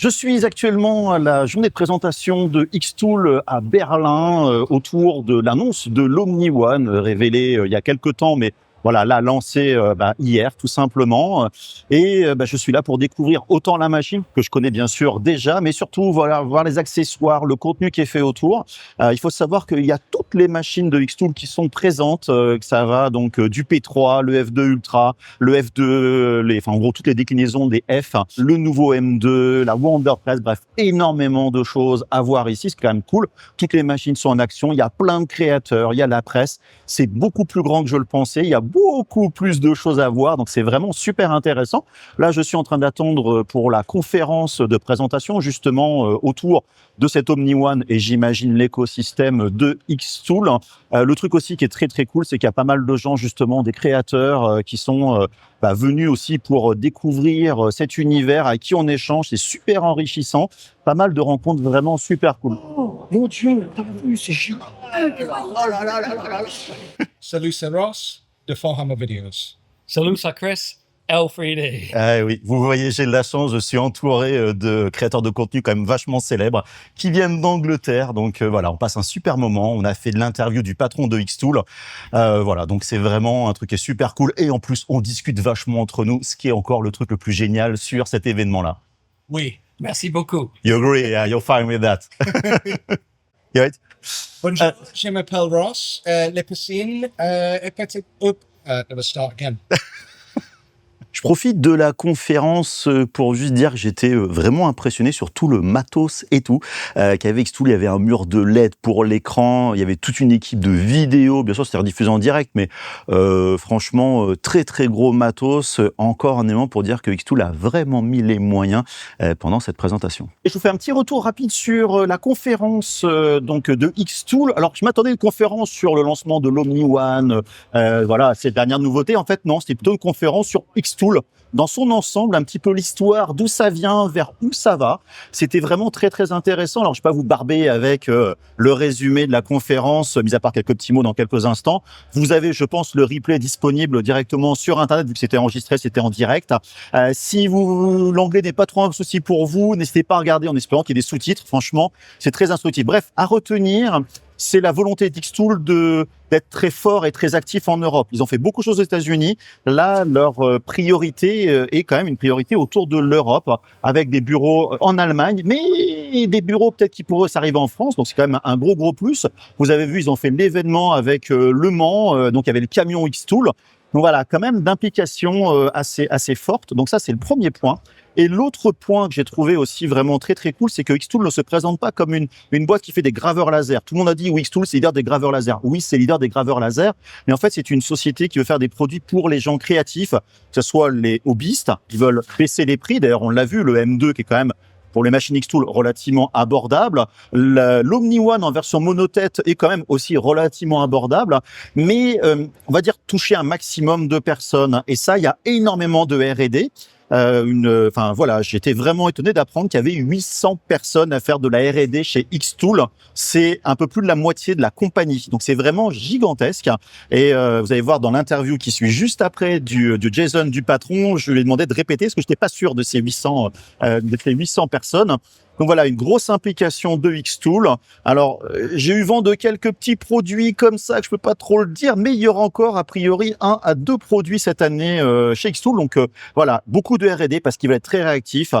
Je suis actuellement à la journée de présentation de Xtool à Berlin autour de l'annonce de l'Omni One révélée il y a quelques temps, mais voilà, là lancée hier tout simplement. Et je suis là pour découvrir autant la machine que je connais bien sûr déjà, mais surtout voilà voir les accessoires, le contenu qui est fait autour. Il faut savoir qu'il y a toutes les machines de Xtool qui sont présentes, que ça va donc du P3, le F2 Ultra, le F2, en gros toutes les déclinaisons des F, le nouveau M2, la Wonderpress, bref, énormément de choses à voir ici, c'est quand même cool. Toutes les machines sont en action, il y a plein de créateurs, il y a la presse, c'est beaucoup plus grand que je le pensais, il y a beaucoup plus de choses à voir, donc c'est vraiment super intéressant. Là, je suis en train d'attendre pour la conférence de présentation, justement, autour de cet Omni One et j'imagine l'écosystème de Xtool. Le truc aussi qui est très très cool, c'est qu'il y a pas mal de gens, justement, des créateurs qui sont venus aussi pour découvrir cet univers avec qui on échange, c'est super enrichissant. Pas mal de rencontres vraiment super cool. Oh, mon Dieu, t'as vu, c'est génial. Oh là là là là là. Salut, c'est Ross de Forhammer Videos. Salut, c'est Chris, L3D. Ah oui, vous voyez, j'ai de la chance, je suis entouré de créateurs de contenu quand même vachement célèbres qui viennent d'Angleterre. Donc voilà, on passe un super moment. On a fait de l'interview du patron de Xtool. Voilà, donc c'est vraiment un truc qui est super cool. Et en plus, on discute vachement entre nous, ce qui est encore le truc le plus génial sur cet événement-là. Oui. Merci beaucoup. You agree? Yeah, you're fine with that. You right? Bonjour, je m'appelle Ross. Les piscines est peut-être... Let's start again. Je profite de la conférence pour juste dire que j'étais vraiment impressionné sur tout le matos et tout. Qu'avec Xtool, il y avait un mur de LED pour l'écran, il y avait toute une équipe de vidéos, bien sûr c'était rediffusé en direct, mais franchement, très très gros matos. Encore un élément pour dire que Xtool a vraiment mis les moyens pendant cette présentation. Et je vous fais un petit retour rapide sur la conférence donc de Xtool. Alors je m'attendais à une conférence sur le lancement de l'Omni One, voilà, ces dernières nouveautés. En fait non, c'était plutôt une conférence sur Xtool dans son ensemble, un petit peu l'histoire, d'où ça vient, vers où ça va. C'était vraiment très très intéressant. Alors je vais pas vous barber avec le résumé de la conférence, mis à part quelques petits mots dans quelques instants. Vous avez, je pense, le replay disponible directement sur Internet, vu que c'était enregistré, c'était en direct. Si l'anglais n'est pas trop un souci pour vous, n'hésitez pas à regarder en espérant qu'il y ait des sous-titres. Franchement, c'est très instructif. Bref, à retenir, c'est la volonté d'Xtool d'être très fort et très actif en Europe. Ils ont fait beaucoup de choses aux États-Unis. Là, leur priorité est quand même une priorité autour de l'Europe, avec des bureaux en Allemagne, mais des bureaux peut-être qui pourraient s'arriver en France. Donc c'est quand même un gros plus. Vous avez vu, ils ont fait l'événement avec Le Mans, donc il y avait le camion Xtool. Donc voilà, quand même d'implication assez forte. Donc ça, c'est le premier point. Et l'autre point que j'ai trouvé aussi vraiment très très cool, c'est que Xtool ne se présente pas comme une boîte qui fait des graveurs laser. Tout le monde a dit oui, Xtool c'est leader des graveurs laser. Oui, c'est leader des graveurs laser, mais en fait c'est une société qui veut faire des produits pour les gens créatifs, que ce soit les hobbyistes qui veulent baisser les prix. D'ailleurs, on l'a vu, le M2 qui est quand même pour les machines Xtool relativement abordable. L'Omni One en version monotête est quand même aussi relativement abordable, mais on va dire toucher un maximum de personnes. Et ça, il y a énormément de R&D. Voilà, j'étais vraiment étonné d'apprendre qu'il y avait 800 personnes à faire de la R&D chez Xtool. C'est un peu plus de la moitié de la compagnie. Donc c'est vraiment gigantesque. Et vous allez voir dans l'interview qui suit juste après du Jason, du patron, je lui ai demandé de répéter parce que je n'étais pas sûr de ces 800 personnes. Donc voilà, une grosse implication de Xtool. Alors, j'ai eu vent de quelques petits produits comme ça que je peux pas trop le dire, mais il y aura encore a priori 1 à 2 produits cette année chez Xtool. Donc voilà, beaucoup de R&D parce qu'il va être très réactif.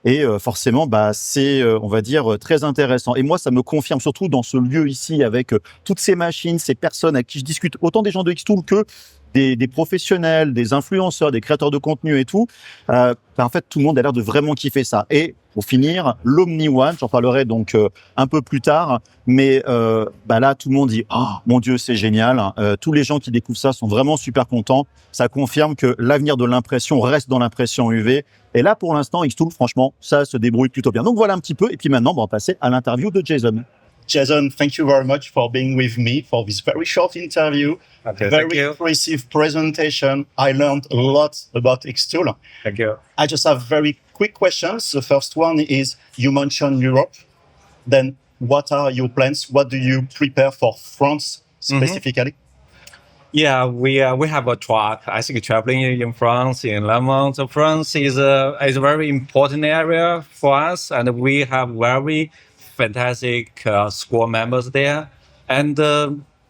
Et forcément, c'est, on va dire, très intéressant. Et moi, ça me confirme surtout dans ce lieu ici avec toutes ces machines, ces personnes avec qui je discute, autant des gens de Xtool que des professionnels, des influenceurs, des créateurs de contenu et tout. En fait, tout le monde a l'air de vraiment kiffer ça. Et pour finir, l'Omni One, j'en parlerai donc un peu plus tard, mais là, tout le monde dit « Oh, mon Dieu, c'est génial !» Tous les gens qui découvrent ça sont vraiment super contents. Ça confirme que l'avenir de l'impression reste dans l'impression UV. Et là, pour l'instant, Xtool, franchement, ça se débrouille plutôt bien. Donc voilà un petit peu. Et puis maintenant, on va passer à l'interview de Jason. Jason, thank you very much for being with me for this very short interview. Okay, very impressive presentation. I learned a lot about Xtool. Thank you. I just have very quick questions. The first one is, you mentioned Europe. Then what are your plans? What do you prepare for France specifically? Yeah, we have a truck. I think traveling in France, in Le Mans, so France is a very important area for us, and we have very fantastic squad members there. And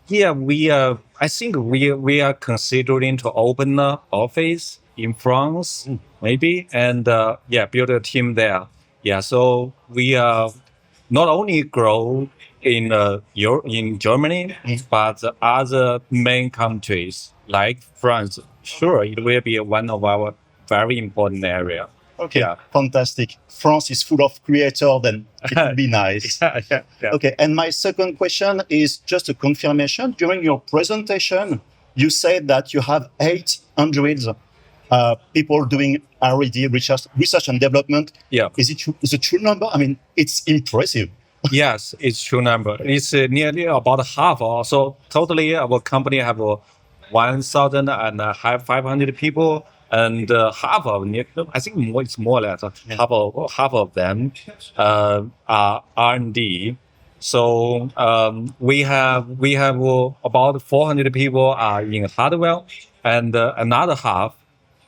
yeah, I think we are considering to open an office in France, maybe, and yeah, build a team there. Yeah, so we not only grow in in Germany, but other main countries like France. Sure, it will be one of our very important area. Okay, Yeah. fantastic. France is full of creators, then it would be nice. Yeah. Okay, and my second question is just a confirmation. During your presentation, you said that you have 800 people doing R&D, research and development. Yeah. Is it a true number? I mean, it's impressive. Yes, it's true number. It's nearly about half. So totally, our company have 1,500 people, and half of I think it's more or less half of them are R&D. So we have about 400 people are in hardware, and another half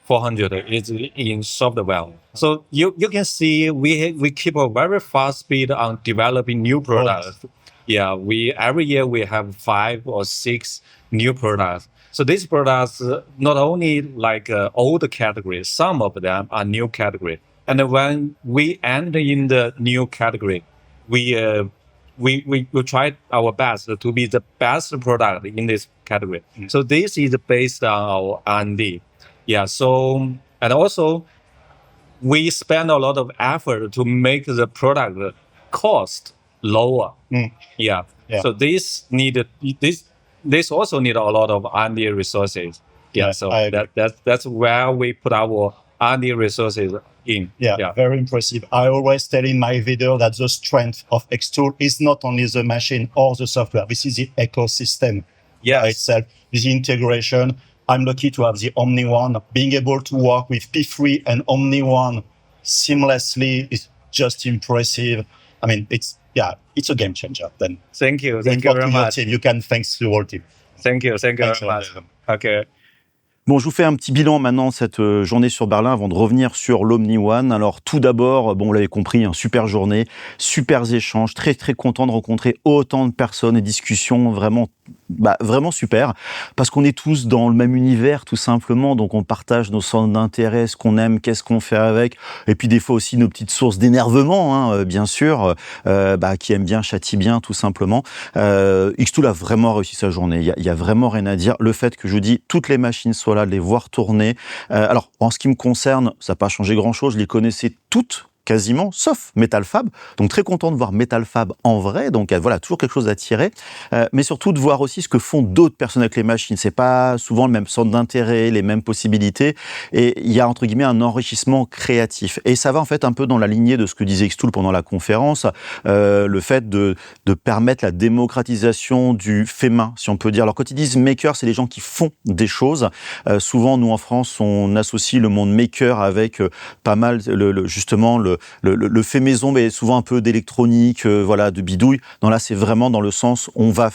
400 is in software. So you can see we keep a very fast speed on developing new products. Yeah, every year we have 5 or 6 new products. So these products not only like old categories, some of them are new category. And when we enter in the new category, we try our best to be the best product in this category. So this is based on our R&D. Yeah. So, and also we spend a lot of effort to make the product cost lower. Yeah. So this also need a lot of R&D resources. Yeah. So I agree. that's where we put our R&D resources in. Yeah, very impressive. I always tell in my video that the strength of Xtool is not only the machine or the software. This is the ecosystem Yes. itself, the integration. I'm lucky to have the Omni One. Being able to work with P3 and Omni One seamlessly is just impressive. I mean, it's a game changer. Then Thank you. then Thank you talk very to your much. team. You can thanks the whole team. Thank you. Thank you Thanks very a much. lot. Okay. Bon, je vous fais un petit bilan maintenant de cette journée sur Berlin avant de revenir sur l'Omni One. Alors tout d'abord, bon, vous l'avez compris, super journée, super échanges, très très content de rencontrer autant de personnes et discussions vraiment super, parce qu'on est tous dans le même univers tout simplement, donc on partage nos centres d'intérêt, ce qu'on aime, qu'est-ce qu'on fait avec, et puis des fois aussi nos petites sources d'énervement, bien sûr, qui aiment bien, châtient bien tout simplement. Xtool a vraiment réussi sa journée, il y a vraiment rien à dire. Le fait que je vous dis, toutes les machines soient là, de les voir tourner. Alors, en ce qui me concerne, ça n'a pas changé grand-chose, je les connaissais toutes, quasiment, sauf Metal Fab. Donc très content de voir Metal Fab en vrai. Donc voilà, toujours quelque chose à tirer. Mais surtout de voir aussi ce que font d'autres personnes avec les machines. C'est pas souvent le même centre d'intérêt, les mêmes possibilités. Et il y a entre guillemets un enrichissement créatif. Et ça va en fait un peu dans la lignée de ce que disait Xtool pendant la conférence. Le fait de permettre la démocratisation du fait main, si on peut dire. Alors quand ils disent maker, c'est les gens qui font des choses. Souvent, nous en France, on associe le monde maker avec pas mal justement le fait maison, mais souvent un peu d'électronique, de bidouille. Non, là, c'est vraiment dans le sens, on va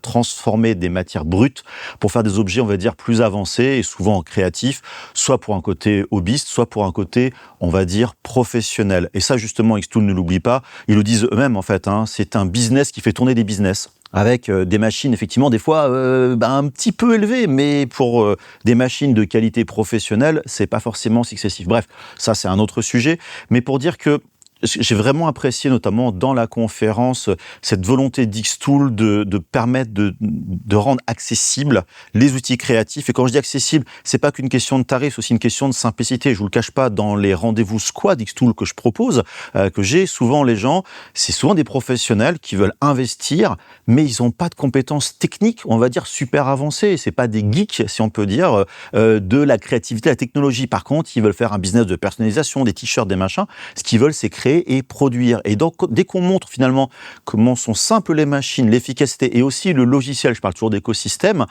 transformer des matières brutes pour faire des objets, on va dire, plus avancés et souvent créatifs, soit pour un côté hobbyiste, soit pour un côté, on va dire, professionnel. Et ça, justement, Xtool ne l'oublie pas. Ils le disent eux-mêmes, en fait, c'est un business qui fait tourner des business. Avec des machines, effectivement, des fois un petit peu élevées, mais pour des machines de qualité professionnelle, c'est pas forcément successif. Bref, ça, c'est un autre sujet. Mais pour dire que j'ai vraiment apprécié, notamment dans la conférence, cette volonté d'Xtool de permettre de rendre accessibles les outils créatifs. Et quand je dis accessible, c'est pas qu'une question de tarif, c'est aussi une question de simplicité. Je vous le cache pas, dans les rendez-vous squad Xtool que je propose, que j'ai souvent les gens, c'est souvent des professionnels qui veulent investir, mais ils ont pas de compétences techniques, on va dire super avancées. C'est pas des geeks, si on peut dire, de la créativité, la technologie. Par contre, ils veulent faire un business de personnalisation, des t-shirts, des machins. Ce qu'ils veulent, c'est créer créer et produire. Et donc, dès qu'on montre finalement comment sont simples les machines, l'efficacité et aussi le logiciel, je parle toujours d'écosystème,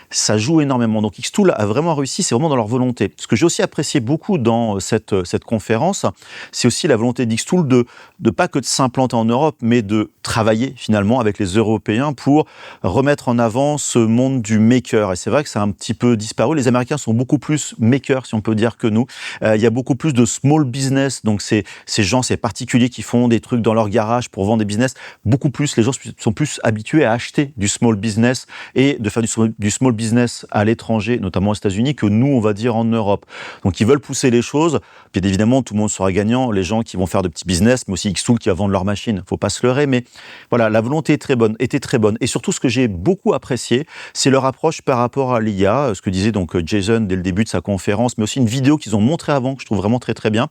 ça joue énormément. Donc Xtool a vraiment réussi, c'est vraiment dans leur volonté. Ce que j'ai aussi apprécié beaucoup dans cette conférence, c'est aussi la volonté d'Xtool de pas que de s'implanter en Europe, mais de travailler finalement avec les Européens pour remettre en avant ce monde du maker. Et c'est vrai que c'est un petit peu disparu. Les Américains sont beaucoup plus makers, si on peut dire, que nous. Il y a beaucoup plus de small business, donc ces gens, ces particuliers qui font des trucs dans leur garage pour vendre des business. Beaucoup plus, les gens sont plus habitués à acheter du small business et de faire du small business à l'étranger, notamment aux États-Unis, que nous, on va dire en Europe. Donc ils veulent pousser les choses. Bien évidemment, tout le monde sera gagnant. Les gens qui vont faire de petits business, mais aussi Xtool qui va vendre leurs machines. Faut pas se leurrer, mais voilà, la volonté était très bonne. Et surtout, ce que j'ai beaucoup apprécié, c'est leur approche par rapport à l'IA, ce que disait donc Jason dès le début de sa conférence, mais aussi une vidéo qu'ils ont montrée avant, que je trouve vraiment très très bien.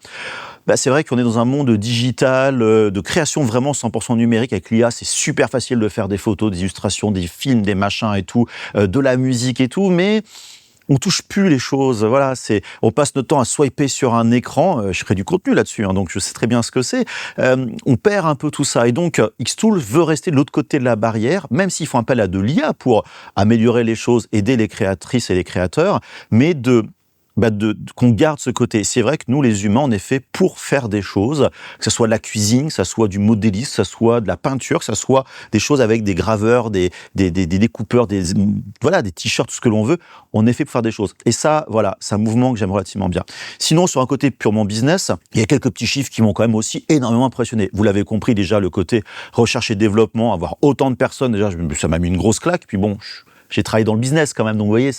C'est vrai qu'on est dans un monde digital, de création vraiment 100% numérique. Avec l'IA, c'est super facile de faire des photos, des illustrations, des films, des machins et tout, de la musique et tout, mais on touche plus les choses. Voilà, on passe notre temps à swiper sur un écran. Je crée du contenu là-dessus, donc je sais très bien ce que c'est. On perd un peu tout ça. Et donc, Xtool veut rester de l'autre côté de la barrière, même s'ils font appel à de l'IA pour améliorer les choses, aider les créatrices et les créateurs, mais qu'on garde ce côté. C'est vrai que nous, les humains, on est fait pour faire des choses, que ce soit de la cuisine, que ce soit du modélisme, que ce soit de la peinture, que ce soit des choses avec des graveurs, des découpeurs, des t-shirts, tout ce que l'on veut. On est fait pour faire des choses. Et ça, voilà, c'est un mouvement que j'aime relativement bien. Sinon, sur un côté purement business, il y a quelques petits chiffres qui m'ont quand même aussi énormément impressionné. Vous l'avez compris déjà, le côté recherche et développement, avoir autant de personnes, déjà, ça m'a mis une grosse claque. Puis bon, j'ai travaillé dans le business quand même, donc vous voyez,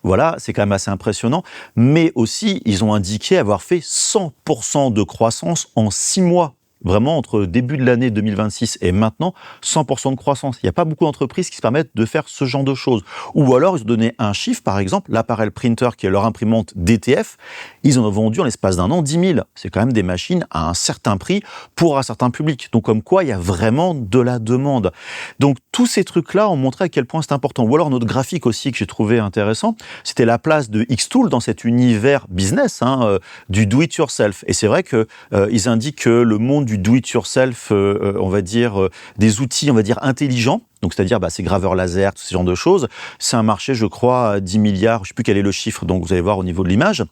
voilà, c'est quand même assez impressionnant. Mais aussi, ils ont indiqué avoir fait 100% de croissance en 6 mois. Vraiment, entre début de l'année 2026 et maintenant, 100% de croissance. Il n'y a pas beaucoup d'entreprises qui se permettent de faire ce genre de choses. Ou alors, ils ont donné un chiffre, par exemple, l'Apparel Printer, qui est leur imprimante DTF, ils en ont vendu en l'espace d'un an 10 000. C'est quand même des machines à un certain prix pour un certain public. Donc, comme quoi, il y a vraiment de la demande. Donc, tous ces trucs-là ont montré à quel point c'est important. Ou alors, notre graphique aussi, que j'ai trouvé intéressant, c'était la place de Xtool dans cet univers business, du do-it-yourself. Et c'est vrai qu'ils indiquent que le monde du do-it-yourself, on va dire, des outils, on va dire, intelligents, donc c'est-à-dire ces graveurs laser, tout ce genre de choses, c'est un marché, je crois, à 10 milliards, je ne sais plus quel est le chiffre, donc vous allez voir au niveau de l'image.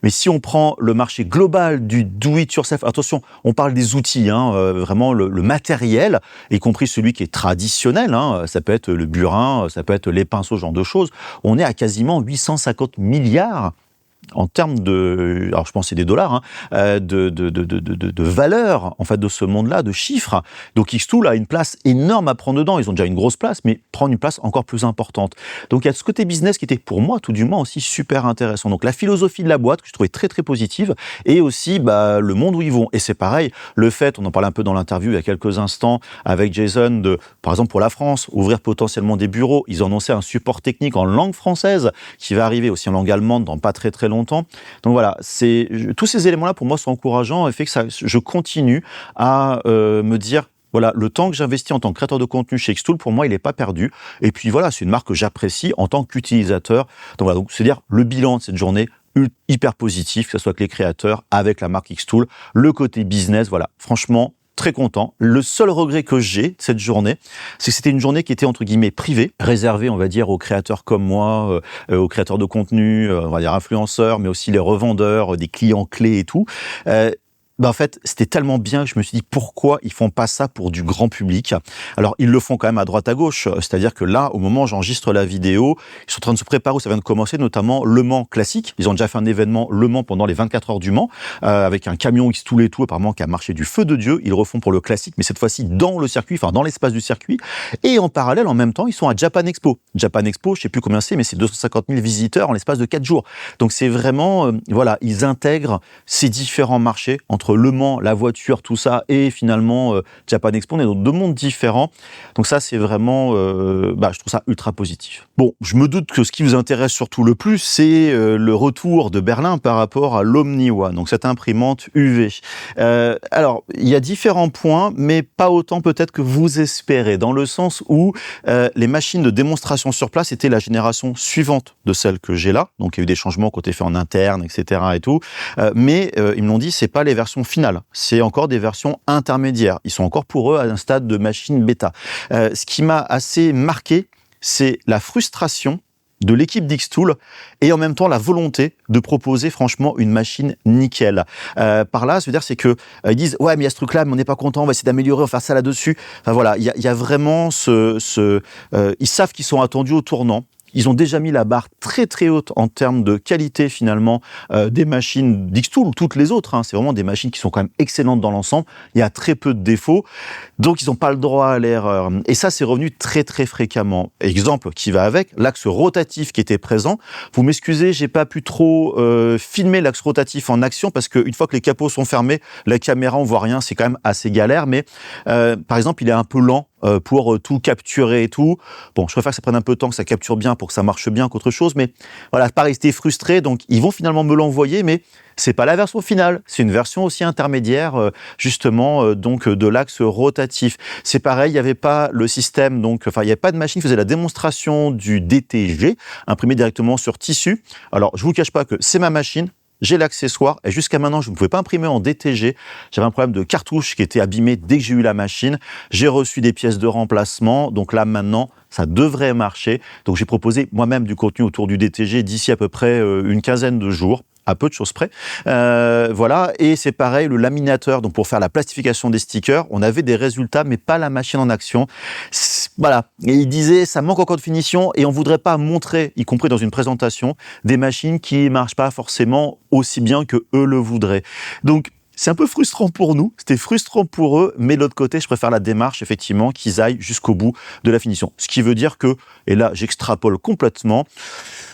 Mais si on prend le marché global du do-it-yourself, attention, on parle des outils, vraiment le matériel, y compris celui qui est traditionnel, ça peut être le burin, ça peut être les pinceaux, ce genre de choses, on est à quasiment 850 milliards en termes de, alors je pense que c'est des dollars, de valeur en fait de ce monde-là, de chiffres. Donc Xtool a une place énorme à prendre dedans. Ils ont déjà une grosse place, mais prendre une place encore plus importante. Donc il y a ce côté business qui était pour moi, tout du moins, aussi super intéressant. Donc la philosophie de la boîte que je trouvais très très positive, et aussi le monde où ils vont. Et c'est pareil, le fait, on en parlait un peu dans l'interview il y a quelques instants avec Jason, par exemple pour la France, ouvrir potentiellement des bureaux. Ils ont annoncé un support technique en langue française qui va arriver aussi en langue allemande dans pas très très longtemps. Donc voilà, tous ces éléments-là pour moi sont encourageants et fait que je continue à me dire, voilà, le temps que j'investis en tant que créateur de contenu chez Xtool, pour moi, il n'est pas perdu. Et puis voilà, c'est une marque que j'apprécie en tant qu'utilisateur. Donc voilà, c'est-à-dire le bilan de cette journée hyper positif, que ce soit avec les créateurs, avec la marque Xtool, le côté business, voilà, franchement, très content. Le seul regret que j'ai de cette journée, c'est que c'était une journée qui était entre guillemets privée, réservée, on va dire, aux créateurs comme moi, aux créateurs de contenu, on va dire influenceurs, mais aussi les revendeurs, des clients clés et tout. En fait, c'était tellement bien que je me suis dit pourquoi ils font pas ça pour du grand public. Alors, ils le font quand même à droite à gauche, c'est-à-dire que là, au moment où j'enregistre la vidéo, ils sont en train de se préparer, où ça vient de commencer, notamment Le Mans classique. Ils ont déjà fait un événement Le Mans pendant les 24 heures du Mans, avec un camion Xtool et tout, apparemment qui a marché du feu de Dieu. Ils le refont pour le classique, mais cette fois-ci dans le circuit, enfin dans l'espace du circuit. Et en parallèle, en même temps, ils sont à Japan Expo. Japan Expo, je sais plus combien c'est, mais c'est 250 000 visiteurs en l'espace de 4 jours. Donc c'est vraiment, voilà, ils intègrent ces différents marchés entre Le Mans, la voiture, tout ça, et finalement Japan Expo, on est dans deux mondes différents. Donc ça, c'est vraiment, je trouve ça ultra positif. Bon, je me doute que ce qui vous intéresse surtout le plus, c'est le retour de Berlin par rapport à l'Omni-One, donc cette imprimante UV. Alors, il y a différents points, mais pas autant peut-être que vous espérez, dans le sens où les machines de démonstration sur place étaient la génération suivante de celle que j'ai là. Donc il y a eu des changements côté fait en interne, etc. et tout. Mais ils me l'ont dit, c'est pas les versions version finale. C'est encore des versions intermédiaires. Ils sont encore pour eux à un stade de machine bêta. Ce qui m'a assez marqué, c'est la frustration de l'équipe d'Xtool et en même temps la volonté de proposer franchement une machine nickel. Par là, ça veut dire c'est que ils disent ouais mais il y a ce truc là mais on n'est pas content, on va essayer d'améliorer, on va faire ça là-dessus. Enfin voilà, il y a vraiment ils savent qu'ils sont attendus au tournant. Ils ont déjà mis la barre très très haute en termes de qualité finalement des machines d'Xtool, toutes les autres. Hein, c'est vraiment des machines qui sont quand même excellentes dans l'ensemble. Il y a très peu de défauts, donc ils n'ont pas le droit à l'erreur. Et ça, c'est revenu très très fréquemment. Exemple qui va avec, l'axe rotatif qui était présent. Vous m'excusez, j'ai pas pu trop filmer l'axe rotatif en action parce qu'une fois que les capots sont fermés, la caméra on voit rien, c'est quand même assez galère. Mais par exemple, il est un peu lent pour tout capturer et tout. Bon, je préfère que ça prenne un peu de temps, que ça capture bien pour que ça marche bien qu'autre chose, mais voilà, pas rester frustré. Donc, ils vont finalement me l'envoyer, mais c'est pas la version finale. C'est une version aussi intermédiaire, justement, donc de l'axe rotatif. C'est pareil, il n'y avait pas le système, donc, enfin, il n'y avait pas de machine qui faisait la démonstration du DTG, imprimé directement sur tissu. Alors, je vous cache pas que c'est ma machine. J'ai l'accessoire et jusqu'à maintenant, je ne pouvais pas imprimer en DTG. J'avais un problème de cartouche qui était abîmé dès que j'ai eu la machine. J'ai reçu des pièces de remplacement. Donc là, maintenant, ça devrait marcher. Donc j'ai proposé moi-même du contenu autour du DTG d'ici à peu près une quinzaine de jours. À peu de choses près. Voilà, et c'est pareil, le laminateur, donc pour faire la plastification des stickers, on avait des résultats, mais pas la machine en action. Voilà, et il disait, ça manque encore de finition, et on voudrait pas montrer, y compris dans une présentation, des machines qui marchent pas forcément aussi bien que eux le voudraient. Donc, c'est un peu frustrant pour nous, c'était frustrant pour eux, mais de l'autre côté, je préfère la démarche, effectivement, qu'ils aillent jusqu'au bout de la finition. Ce qui veut dire que, et là, j'extrapole complètement,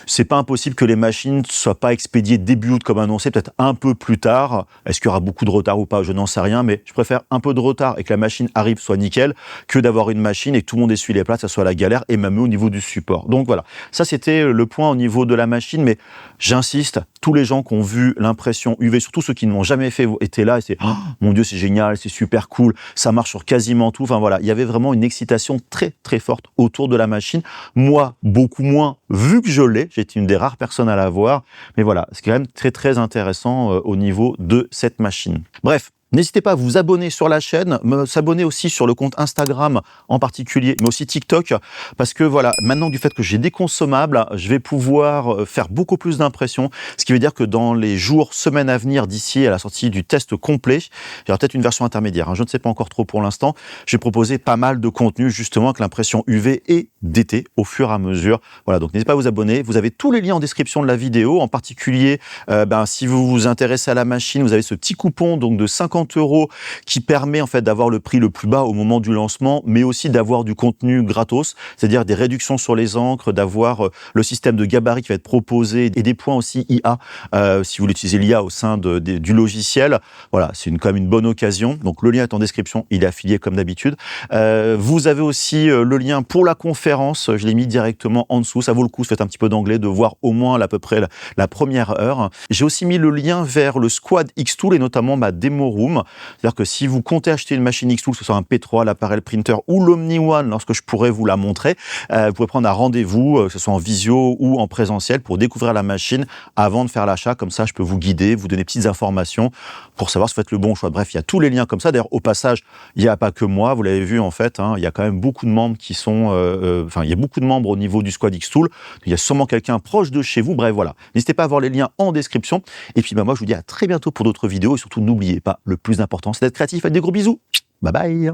c'est pas impossible que les machines ne soient pas expédiées début août comme annoncé, peut-être un peu plus tard. Est-ce qu'il y aura beaucoup de retard ou pas? Je n'en sais rien, mais je préfère un peu de retard et que la machine arrive, soit nickel, que d'avoir une machine et que tout le monde essuie les plats, ça soit la galère, et même au niveau du support. Donc voilà, ça c'était le point au niveau de la machine, mais j'insiste, tous les gens qui ont vu l'impression UV, surtout ceux qui ne l'ont jamais fait, étaient là et c'est « Oh, mon Dieu, c'est génial, c'est super cool, ça marche sur quasiment tout ». Enfin voilà, il y avait vraiment une excitation très très forte autour de la machine. Moi, beaucoup moins, vu que je l'ai, j'étais une des rares personnes à l'avoir, mais voilà, c'est quand même très très intéressant au niveau de cette machine. Bref. N'hésitez pas à vous abonner sur la chaîne, s'abonner aussi sur le compte Instagram en particulier, mais aussi TikTok, parce que voilà, maintenant du fait que j'ai des consommables, je vais pouvoir faire beaucoup plus d'impressions, ce qui veut dire que dans les jours, semaines à venir, d'ici à la sortie du test complet, il y aura peut-être une version intermédiaire, hein, je ne sais pas encore trop pour l'instant, j'ai proposé pas mal de contenu justement avec l'impression UV et DT au fur et à mesure. Voilà, donc n'hésitez pas à vous abonner, vous avez tous les liens en description de la vidéo, en particulier, si vous vous intéressez à la machine, vous avez ce petit coupon donc de 50 € qui permet en fait d'avoir le prix le plus bas au moment du lancement, mais aussi d'avoir du contenu gratos, c'est-à-dire des réductions sur les encres, d'avoir le système de gabarit qui va être proposé et des points aussi IA si vous voulez utiliser l'IA au sein du logiciel. Voilà, c'est quand même une bonne occasion. Donc le lien est en description, il est affilié comme d'habitude. Vous avez aussi le lien pour la conférence, je l'ai mis directement en dessous. Ça vaut le coup, faites un petit peu d'anglais, de voir au moins à peu près la première heure. J'ai aussi mis le lien vers le Squad Xtool et notamment ma démo room. C'est-à-dire que si vous comptez acheter une machine Xtool, que ce soit un P3, l'appareil printer ou l'Omni One, lorsque je pourrais vous la montrer, vous pouvez prendre un rendez-vous, que ce soit en visio ou en présentiel, pour découvrir la machine avant de faire l'achat. Comme ça, je peux vous guider, vous donner petites informations pour savoir si vous faites le bon choix. Bref, il y a tous les liens comme ça. D'ailleurs, au passage, il n'y a pas que moi, vous l'avez vu en fait, hein, il y a quand même beaucoup de membres qui sont... il y a beaucoup de membres au niveau du Squad Xtool. Il y a sûrement quelqu'un proche de chez vous. Bref, voilà. N'hésitez pas à voir les liens en description. Et puis, moi, je vous dis à très bientôt pour d'autres vidéos. Et surtout, n'oubliez pas, le plus important, c'est d'être créatif. Faites des gros bisous. Bye bye.